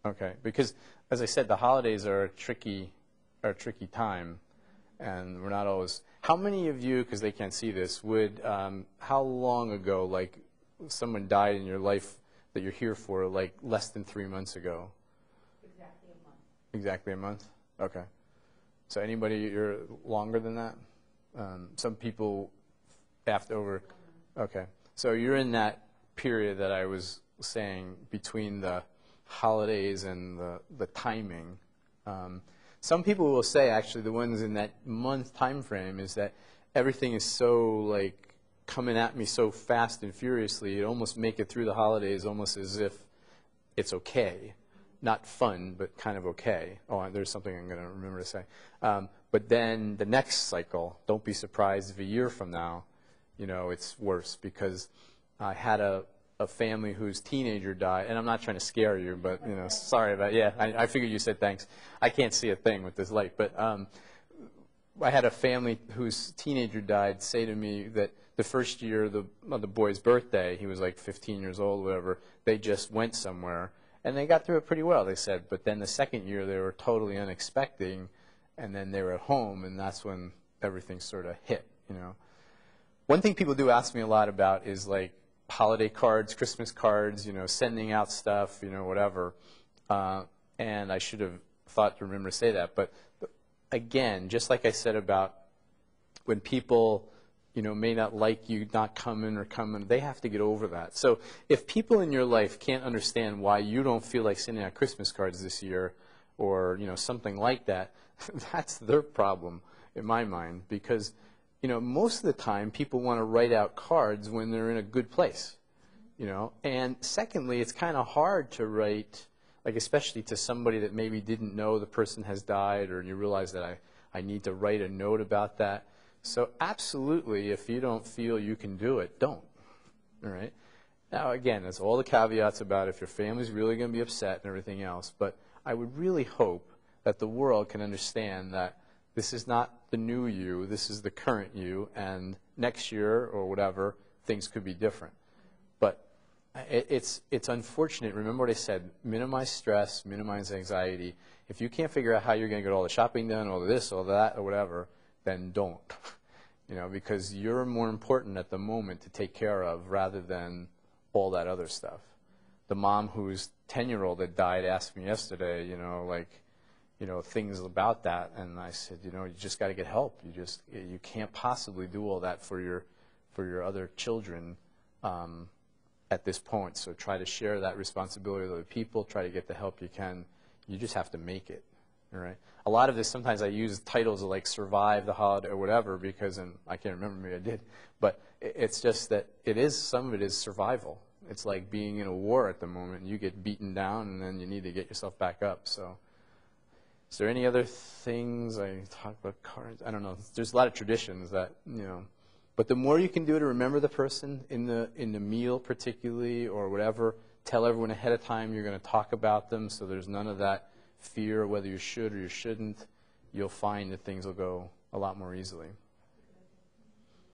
Okay, because as I said, the holidays are a tricky time, and we're not always. How many of you, because they can't see this, would how long ago, like someone died in your life that you're here for, like less than 3 months ago? Exactly a month. Exactly a month. Okay. So anybody you're longer than that? Some people after over. Okay. So you're in that period that I was saying between the holidays and the timing. Some people will say, actually, the ones in that month time frame is that everything is so like coming at me so fast and furiously, you almost make it through the holidays almost as if it's okay. Not fun, but kind of okay. Oh, there's something I'm going to remember to say. But then the next cycle, don't be surprised if a year from now, it's worse, because I had a family whose teenager died, and I'm not trying to scare you, but, sorry about it. Yeah, I figured you said thanks. I can't see a thing with this light, but I had a family whose teenager died say to me that the first year of the boy's birthday, he was like 15 years old, whatever, they just went somewhere. And they got through it pretty well, they said. But then the second year, they were totally unexpected, and then they were at home, and that's when everything sort of hit, One thing people do ask me a lot about is, like, holiday cards, Christmas cards, sending out stuff, whatever. And I should have thought to remember to say that. But again, just like I said about when people may not like you not coming or coming, they have to get over that. So if people in your life can't understand why you don't feel like sending out Christmas cards this year or, something like that, that's their problem in my mind, because, most of the time people want to write out cards when they're in a good place, And secondly, it's kind of hard to write, like especially to somebody that maybe didn't know the person has died, or you realize that I need to write a note about that. So absolutely, if you don't feel you can do it, don't. All right? Now, again, there's all the caveats about if your family's really going to be upset and everything else, but I would really hope that the world can understand that this is not the new you, this is the current you, and next year or whatever, things could be different. But it's unfortunate. Remember what I said, minimize stress, minimize anxiety. If you can't figure out how you're going to get all the shopping done, all this, all that, or whatever, then don't. Because you're more important at the moment to take care of rather than all that other stuff. The mom whose 10-year-old that died asked me yesterday, things about that, and I said, you just got to get help. You can't possibly do all that for your other children at this point. So try to share that responsibility with other people. Try to get the help you can. You just have to make it. All right. A lot of this, sometimes I use titles of like survive the holiday or whatever, because, and I can't remember, maybe I did, but it's just that some of it is survival. It's like being in a war at the moment. You get beaten down, and then you need to get yourself back up. So is there any other things? I talked about cards. I don't know. There's a lot of traditions that, but the more you can do to remember the person in the meal particularly or whatever, tell everyone ahead of time you're going to talk about them, so there's none of that fear whether you should or you shouldn't, you'll find that things will go a lot more easily.